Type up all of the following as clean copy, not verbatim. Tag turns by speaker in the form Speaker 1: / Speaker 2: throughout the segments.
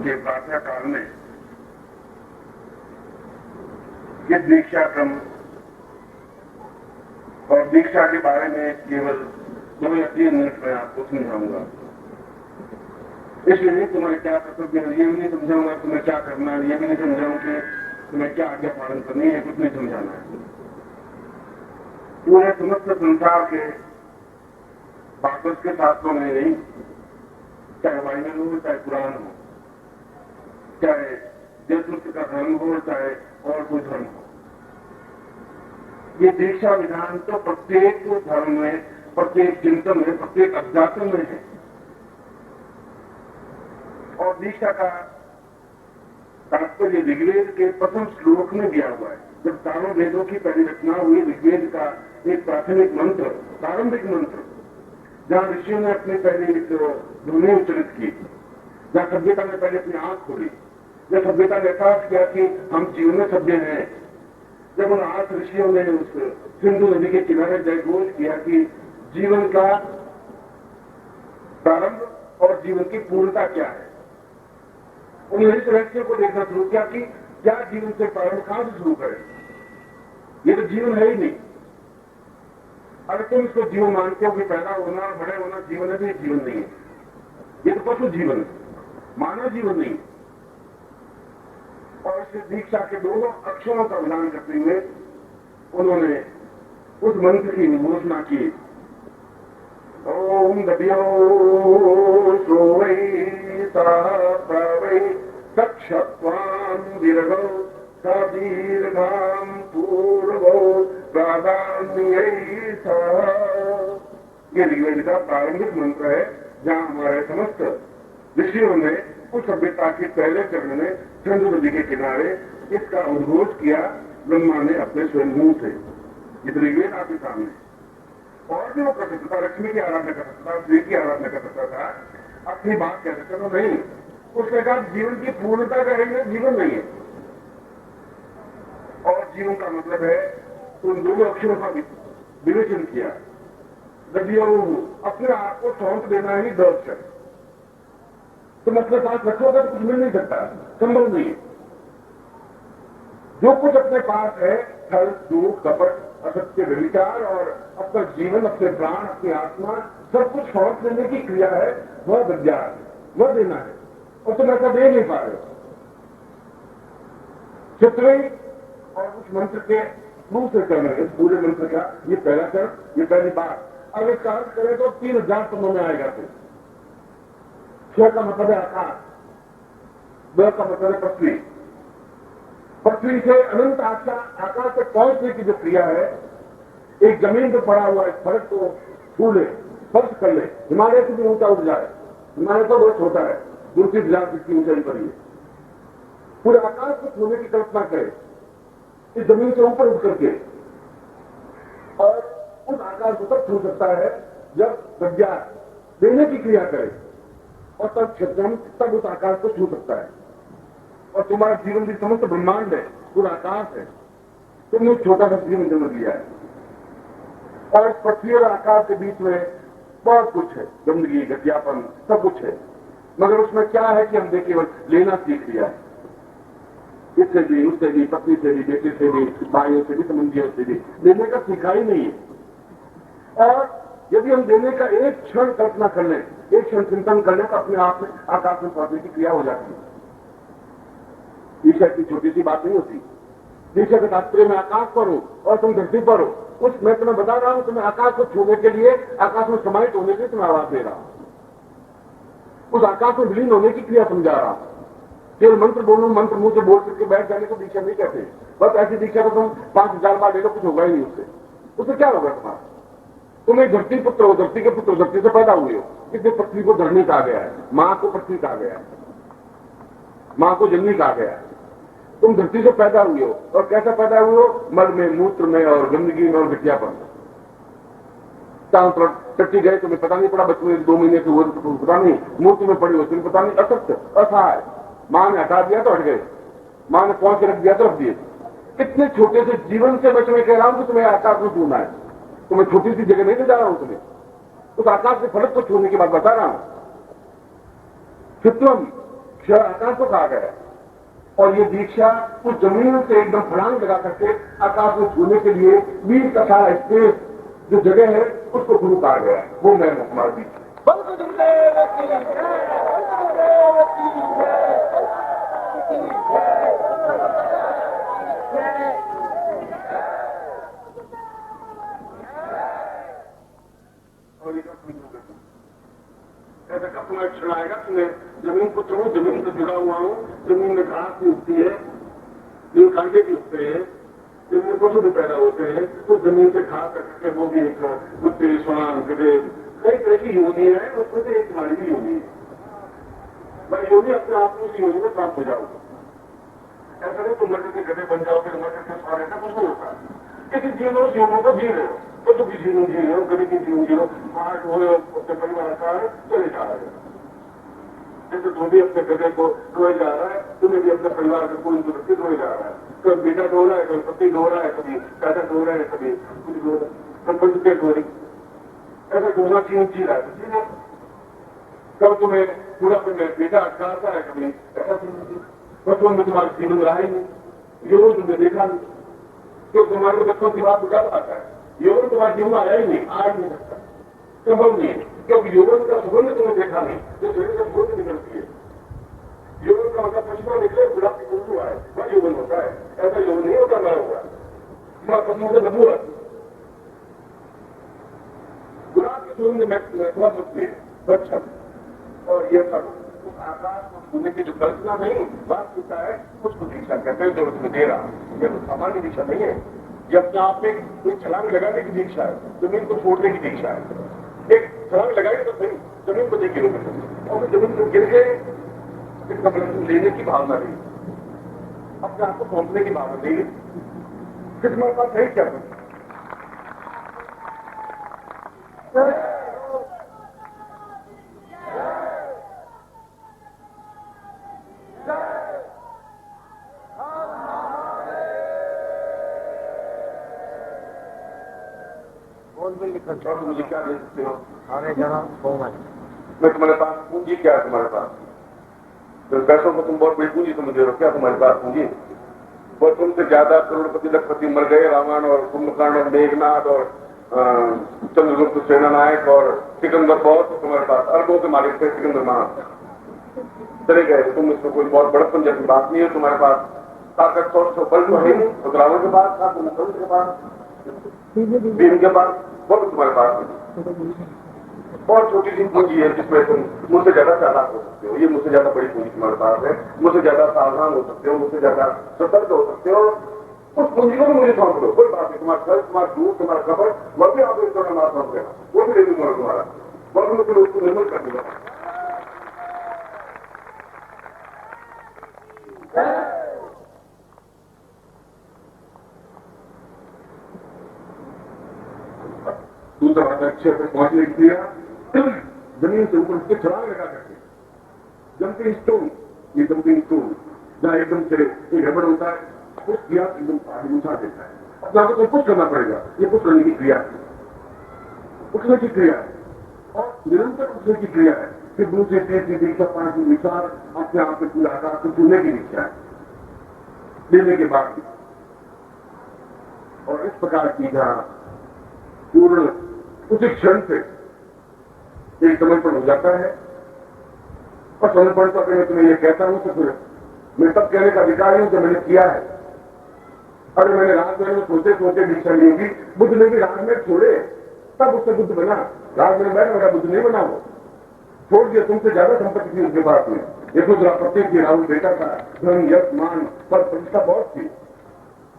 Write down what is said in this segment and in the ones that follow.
Speaker 1: के प्रातः काल में ये दीक्षा क्रम और दीक्षा के बारे में केवल 2 या 3 मिनट में आपको समझाऊंगा। इसलिए तुम्हें क्या कर्तव्य है ये भी नहीं समझाऊंगा, तुम्हें क्या करना है ये भी नहीं समझाऊंगा, कि तुम्हें क्या आज्ञा पालन करनी है कुछ नहीं समझाना है। पूरे समस्त संसार के भागवत के शास्त्रों में नहीं, चाहे बाइबल हो, चाहे कुरान हो, चाहे देवदूत का धर्म हो, चाहे और कोई धर्म हो, ये दीक्षा विधान तो प्रत्येक धर्म में, प्रत्येक चिंतन में, प्रत्येक अध्यात्म में है। और दीक्षा का तात्पर्य ऋग्वेद के प्रथम श्लोक में दिया हुआ है। जब चारों वेदों की पहली रचना हुई, ऋग्वेद का एक प्राथमिक मंत्र, प्रारंभिक मंत्र, जहां ऋषियों ने अपनी पहली ध्वनि उच्चरित की, जहां सभ्यता ने पहले अपनी आंख खोली, जब सभ्यता ने एहसास किया कि हम जीवन में सभ्य हैं, जब उन 8 ऋषियों ने उस सिंधु नदी के किनारे जयघोष किया कि जीवन का प्रारंभ और जीवन की पूर्णता क्या है, उन्होंने इस रहस्य को देखना शुरू किया कि क्या जीवन से प्रारंभ कहां से शुरू करें। ये तो जीवन है ही नहीं। अगर तुम इसको जीवन मानते हो कि पैदा होना और बड़े होना जीवन है, तो ये जीवन नहीं है, ये तो पशु जीवन है, मानव जीवन नहीं। और इस दीक्षा के दोनों अक्षरों का विधान करते हुए उन्होंने उस मंत्र की घोषणा की, ओम दध्यो सोवै प्रवै तक्षत्वाम दीर्घौ दीर्घाम पूर्वो प्राधान्य। ये ऋग्वेद का प्रारंभिक मंत्र है, जहां हमारे समस्त ऋषियों ने उस सभ्यता के पहले चरण में सिंधु नदी के किनारे इसका उद्घोष किया, ब्रह्मा ने अपने स्वयं मुंह से। ये ऋग्वेद आपके सामने। और भी वो कर सकता था, लक्ष्मी की आराधना कर सकता था, श्री की आराधना कर सकता था, अपनी बात कह सकता था, नहीं। उसने कहा जीवन की पूर्णता करेंगे, जीवन नहीं है। और जीवन का मतलब है उन दोनों अक्षरों का विवेचन किया। दधियो अपने आप को सौंप देना ही दर्श है। तुम अपने पास रखोगे तो कुछ मिल नहीं सकता, संभव नहीं है। जो कुछ अपने पास है, छल, झूठ, कपट, असत्य, व्यभिचार और अपना जीवन, अपने प्राण, अपनी आत्मा, सब कुछ सौंप देने की क्रिया है, वह विज्ञान है, वह देना है। और तुम ऐसा दे नहीं पा रहे हो। चित्रे और उस मंत्र के मुंह से करना है, पूरे मंत्र का ये पहला चरण, ये पहली बात। अब एक कार्य करें तो 3000 पन्नों में आएगा। फिर 6 का मतलब है आकाश, 2 का मतलब है पृथ्वी। पृथ्वी से अनंत आकाश तक पहुंचने की जो क्रिया है, एक जमीन पर पड़ा हुआ इस फर्क को छू ले, स्पर्श कर ले, हिमालय से भी ऊंचा उठ जाए। हिमालय तो बहुत छोटा है, 2-3,000 फीट की ऊंचाई पर ही है। पूरे आकाश को छूने की कल्पना करे, इस जमीन से ऊपर उठ करके, और उस आकाश को तब छू सकता है जब प्रज्ञा देने की क्रिया करे, और तब क्षेत्रम तब उस आकाश को छू सकता है। और तुम्हारा जीवन भी समस्त ब्रह्मांड है, पूरा आकाश है। तुमने छोटा सा जीवन जन्म लिया है, और इस पृथ्वी और आकाश के बीच में बहुत कुछ है, गंदगी, घटियापन, सब कुछ है। मगर उसमें क्या है कि हमने केवल लेना सीख लिया है, इससे भी, उससे भी, पत्नी से भी, बेटे से भी, भाइयों से भी, संबंधियों से भी। देने का सीखा ही नहीं है। और यदि हम देने का एक क्षण कल्पना कर लें, एक क्षण चिंतन कर लें, तो अपने आप में आकाश में पहुंचने की क्रिया हो जाती है। ईश्वर की छोटी सी बात नहीं होती। ईश्वर के तात्पर्य में आकाश पर हो और तुम धरती पर हो। उस मैं तुम्हें बता रहा हूं, तुम्हें आकाश को छूने के लिए, आकाश में समाहित होने के लिए तुम्हें आवाज दे रहा हूं। उस आकाश में विलीन होने की क्रिया समझा रहा हूं। केवल मंत्र बोलूं, मंत्र मुंह से बोल करके बैठ जाने को दीक्षा नहीं कहते। बस ऐसी दीक्षा तो तुम 5000 बार ले लो, कुछ होगा ही नहीं उससे। उससे क्या होगा तुम्हारा? तुम एक धरती पुत्र हो, धरती के पुत्र, धरती से पैदा हुए हो। इसलिए पृथ्वी को धरनी कहा गया है, मां को पृथ्वी कहा गया है, मां को जन्मी कहा गया है। तुम धरती से पैदा हुए हो, और कैसे पैदा हुए हो? मल में, मूत्र में, और गंदगी में, और घटियापन। चारों तरफ टट्टी गए, तुम्हें पता नहीं पड़ा, बच्चे 2 महीने से हुए तो पता नहीं, मूत्र में पड़ी हो तुम्हें पता नहीं, असत्य, असहाय। मां ने हटा दिया तो हट गए, मां ने पहुंच के रख दिया तो रख दिए। कितने छोटे से जीवन से बच में कह रहा हूं कि तुम्हें आकाश में छूना है। तुम्हें छोटी सी जगह नहीं ले जा रहा हूं, तुम्हें उस आकाश के फलक को छूने की बात बता रहा हूं। चित्रम क्षय आकाश को कहा गया। और ये दीक्षा उस जमीन से एकदम फलांग लगा करके आकाश में छूने के लिए 20 का सारा स्पेस जो जगह है उसको गुरु कहा गया। वो मैं कुमार जी ऐसा कब तुम्हें क्षण आएगा, तुम्हें जमीन को चढ़ो, जमीन से जुड़ा हुआ हूँ, जमीन में घास भी उगती है, जो कांटे भी उगते हैं, जमीन में पशु भी पैदा होते हैं, तो जमीन से खा करके वो भी एक कुत्ते, श्वान, गधे, कई तरह की योनि है, उसमें से एक तुम्हारी भी योनि है। मैं योनि अपने आप में उसी योनि में प्राप्त हो जाऊंगा। ऐसा नहीं तुम मर के गधे बन जाओगे, मर के सवार ऐसा कुछ नहीं होता। किसी जीवनों जीवनों को जी रहे हो, तो की जीवन जी रहे हो, गरीब की जीवन जी रहे हो, आज हो अपने परिवार का चले जा रहे हो। जैसे तुम भी अपने गधे को ढोए जा रहा है, तुम्हें भी अपने परिवार का कोई व्यक्ति ढोए जा रहा है। कभी बेटा ढो रहा है, कभी पति ढो रहा है, कभी पैसा ढो रहा है, कभी कुछ ढो रहा है, कभी ढो रही। ऐसा ढोना जीवन जी रहा है। कब तुम्हें पूरा बेटा अटकाता है, कभी ऐसा बचपन में तुम्हारा जीवन रहा ही नहीं, जो तुमने देखा नहीं, तो तुम्हारे बच्चों की बात उठा आता है। यौवन तुम्हारे जीवन में आया ही नहीं, आ नहीं सकता, संभव नहीं है, क्योंकि यौवन का सुगंध तुमने देखा नहीं, जो शरीर से सुगंध निकलती है। यौवन का मतलब पशुओं निकले, गुलाब की खुशबू आए, वह यौवन होता है। ऐसा यौवन नहीं होता मरा हुआ, तुम्हारा पशुओं से बदबू आती, गुलाब की सुगंध में थोड़ा सकती है बच्चा। और ये सब आकाश को छूने की जो कल्पना नहीं बात होता है, उसको दीक्षा कहते हैं, जो उसमें दे रहा। ये तो सामान्य दीक्षा नहीं है, ये अपने आप में एक छलांग लगाने की दीक्षा है, जमीन को छोड़ने की दीक्षा है। एक छलांग लगाई तो सही, जमीन को देख गिरोगे, और जमीन को गिर गए, इसका मतलब लेने की भावना नहीं, अपने आप को सौंपने की भावना नहीं। किस्मत का सही क्या है? मुझे क्या दे सकते हो? मैं तुम्हारे पास पूंजी क्या है? तुम्हारे पास तो पैसों को तुम बहुत बड़ी पूंजी समझ रहे हो क्या? तुम्हारे पास पूंजी वो तुमसे ज्यादा करोड़पति लखपति मर गए, रावण और कुंभकर्ण और मेघनाथ और चंद्रगुप्त सेनानायक और सिकंदर बहुत तुम्हारे पास अरबों के मालिक थे। सिकंदर महान चले गए, तुम इसमें कोई बहुत बड़प्पन जैसी बात नहीं है। तुम्हारे पास ताकत 100 बल तो है नहीं, तो रावण के पास था, कुंभकर्ण के पास, भीम के पास, बहुत तुम्हारे पास बहुत छोटी सी पूंजी है जिसमें तुम मुझसे ज्यादा चालाक हो सकते हो। ये मुझसे ज्यादा बड़ी पूंजी तुम्हारे पास है, मुझसे ज्यादा सावधान हो सकते हो, मुझसे ज्यादा सतर्क हो सकते हो। उस पूंजी को मुझे सौंप दो, कोई बात नहीं। तुम्हारा घर, तुम्हारा दूर, तुम्हारा खबर, वह भी आप एक मार सौंप देना, वो भी ले लूंगा तुम्हारा, वह मैं तुम्हें उसको निर्मल कर दूंगा। दूसरा बात अच्छे से पहुंचने की क्रिया, जमीन से ऊपर उसके छलांग लगा करके जंपिंग स्टोन, ये जंपिंग स्टोन जहाँ एकदम से कोई गड़बड़ होता है, उस क्रिया एकदम आगे उठा देता है। अपना को कुछ करना पड़ेगा, ये कुछ करने की क्रिया है, उठने की क्रिया है और निरंतर उठने की क्रिया है। फिर दूसरी तीसरी दीक्षा, पांचवी विचार, अपने आप में पूरा आकार को छूने की दीक्षा है लेने के बाद। और इस प्रकार की जहाँ पूर्ण उसी क्षण से एक समर्पण हो जाता है, और समर्पण तो अगर मैं तुम्हें ये कहता हूं तो फिर मैं तब कहने का अधिकार हूं जो मैंने किया है। अगर मैंने रात में सोचे सोचे दीक्षा ली होगी, बुद्ध ने भी रात में छोड़े तब उससे बुद्ध बना, रात में बैठा मेरा बुद्ध नहीं बना, वो छोड़ दिया। तुमसे ज्यादा संपत्ति थी उनके पास में, ये दूसरा प्रत्येक थी, राहुल बेटा था, धन यश मान पर प्रतिष्ठा बहुत थी,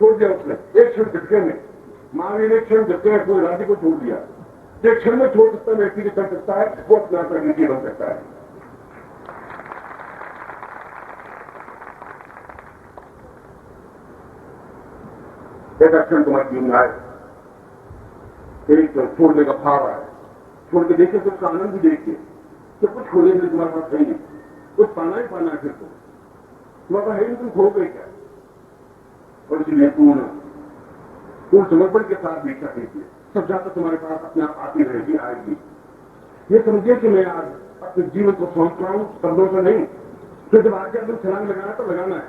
Speaker 1: छोड़ दिया उसने एक क्षण झटके में। महावीर एक क्षण झटके में पूरे राज्य को छोड़ दिया। जो क्षण में छोड़ सकता है, व्यक्ति के कर सकता है, वो अपने आप में नीति बन सकता है। एक क्षण तुम्हारे जीवन में आए, एक छोड़ने का भाव आए, छोड़ के देखिए तो उसका आनंद भी देखिए कि कुछ छोड़ने के लिए तुम्हारे पास है नहीं, कुछ पाना ही पाना है। फिर तो तुम्हारे पास है नहीं, तुम खो गए क्या? और इसलिए पूर्ण समर्पण के साथ दीक्षा कीजिए, सब जाकर तुम्हारे पास अपने आप आती रहेगी, आएगी। ये समझिए कि मैं आज अपने जीवन को सौंप रहा हूं, शब्दों से नहीं, फिर जब आके तुम छलांग लगाना तो लगाना है,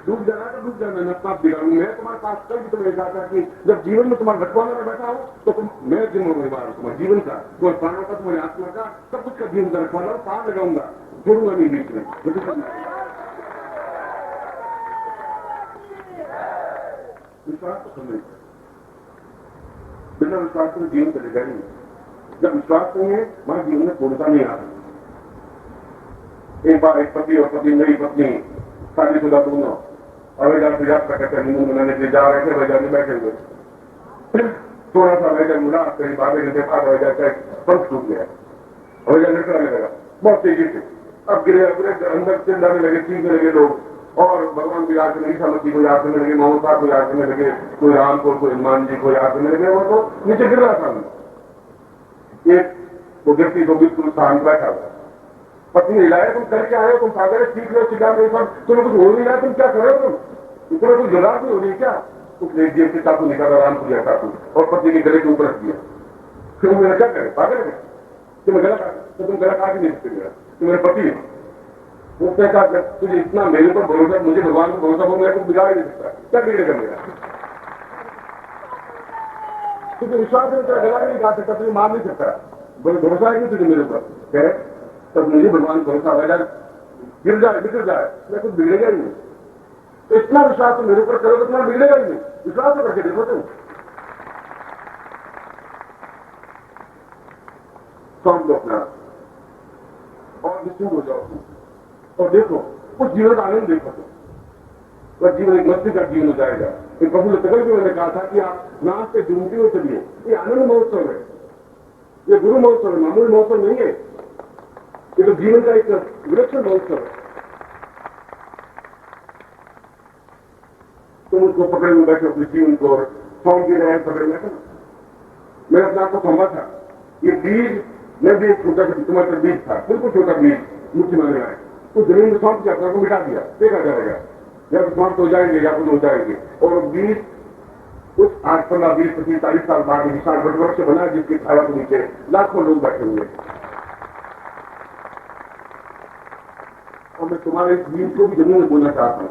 Speaker 1: डूब जाना तो डूब जाना, मैं अपना बिगाड़ू। मैं तुम्हारे पास कल भी तुम्हें कहा था कि जब जीवन में तुम्हारे बचपना में बैठा हो तो मैं जिम्मेवार हूं तुम्हारे जीवन का, तुम्हारे प्राणों का, तुम्हारी आत्मा का, सब कुछ का जीवन का रखवाला हूं, पार लगाऊंगा, छोड़ूंगा नहीं बीच में। विश्वास तो समझ, बिना विश्वास में जीवन चलेगा नहीं। जब विश्वास नहीं है वहां जीवन में पूर्णता नहीं आ सकती। एक बार एक पति और पत्नी, मेरी पत्नी शादीशुदा दोनों अवैधान से यात्रा करते हनीमून मनाने के लिए जा रहे थे, वैजान में बैठे हुए, थोड़ा सा वैजान मुड़ा, करीब आधे घंटे बाद वैजान का पंख टूट गया, वैजान लटकाने लगा बहुत तेजी से। अब गिरे अंदर चिल्लाने लगे, चीखने लगे लोग, और भगवान को याद करने, ईसा मसीह को याद करने लगे, मोहम्मद साहब को याद करने लगे, कोई राम को, कोई हनुमान जी को याद करने लगे। वो तो नीचे गिर रहा था, एक वो व्यक्ति तो बिल्कुल शांत बैठा हुआ। पत्नी हिलाया, तुम करके आए हो, तुम सागर सीख लो, चिल्ला रहे, तुम्हें कुछ हो नहीं रहा, तुम क्या कर रहे हो, तुम्हें कुछ जवाब नहीं हो रही क्या? उसने जेब से चाकू निकाला, राम को दिया चाकू, और पत्नी के गले के ऊपर रख दिया। फिर मेरा क्या करे, पागल है तुम्हें गला काट, तो तुम गला काट ही नहीं सकते मेरा, तुम मेरे पति है। उसने कहा तुझे इतना मेरे पर भरोसा, मुझे भगवान को भरोसा हो, मैं कुछ बिगाड़ नहीं सकता, क्या बिगड़ेगा मेरा? तुझे विश्वास है, तेरा गला नहीं काट सकता, तुझे मार नहीं सकता, भरोसा है नहीं तुझे मेरे ऊपर, कह तब मुझे भगवान भरोसा हो जाए, गिर जाए, बिगड़ जाए, मैं कुछ बिगड़ेगा ही नहीं। तो इतना विश्वास तो मेरे ऊपर करो तो तुम्हारा बिगड़ेगा ही नहीं। विश्वास तो करके देखो तुम, सौंप दो अपना और निश्चिंत हो जाओ और देखो उस जीवन का आनंद देखो तुम, वह जीवन एक मस्ती का जीवन हो जाएगा। एक प्रभु तकल भी मैंने कहा था कि आप नाच पे झूमते हुए चलिए, ये आनंद महोत्सव है, ये गुरु महोत्सव है, मामूली महोत्सव नहीं है, ये तो जीवन का एक विलक्षण महोत्सव है। तुम उसको पकड़े हुए बैठे अपने जीवन को, सौंप के रहे पकड़े बैठे। मैंने अपने आप को समझा था, ये बीज मैं भी एक छोटा तुम्हारा बीज था, बिल्कुल छोटा बीज, मुट्ठी में लगाए, उस जमीन में सौंप के अपने को मिटा दिया, फेंका जाएगा, या तो समाप्त हो जाएंगे या कुछ हो जाएंगे। और बीज उस 8, 15, 20, 25, 40 साल बाद विशाल वृक्ष बना, जिसकी छाया के नीचे लाखों लोग बैठे हुए। और मैं तुम्हारे इस बीज को भी जमीन में बोलना चाहता हूँ,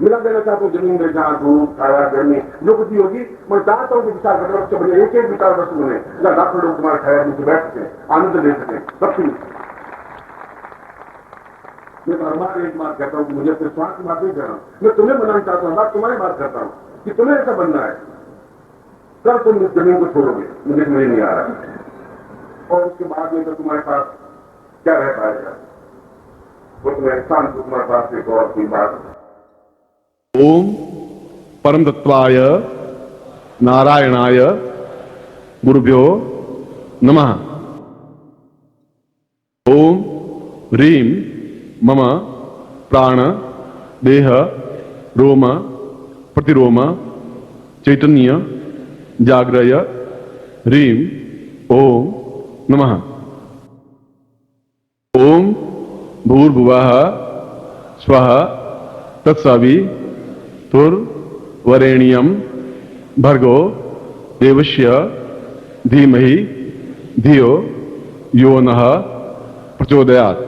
Speaker 1: मिला देना चाहता हूँ जमीन में, जहाँ धूप, छाया, गर्मी जो कुछ भी होगी। मैं चाहता हूँ कि विशाल वृक्ष बने, एक एक विशाल वृक्ष बने, जहाँ लाखों लोग तुम्हारे छाया नीचे बैठ सके, आनंद ले सके, सब कुछ। मैं हर बार एक बात कहता हूँ कि मुझे अपने स्वार्थ की बात नहीं कर रहा हूँ, मैं तुम्हें बनाना चाहता हूँ, बात तुम्हारी बात करता हूँ कि तुम्हें ऐसा बनना है, कल तुम इस जमीन को छोड़ोगे, मुझे समझ नहीं आ रहा। और उसके बाद में तो तुम्हारे पास क्या रह पाएगा, वो तुम्हें शांत, तुम्हारे पास एक और कोई बात।
Speaker 2: ओम परम तत्वाय नारायणाय गुरुभ्यो नमः। ओम ह्रीं मम प्राण देह रोम प्रतिरोम चैतन्य जाग्रय ह्रीं ओम नमः। ओम भूर्भुवः स्वः तत्सवितुर्वरेण्यं भर्गो देवस्य धीमहि धियो यो नः प्रचोदयात्।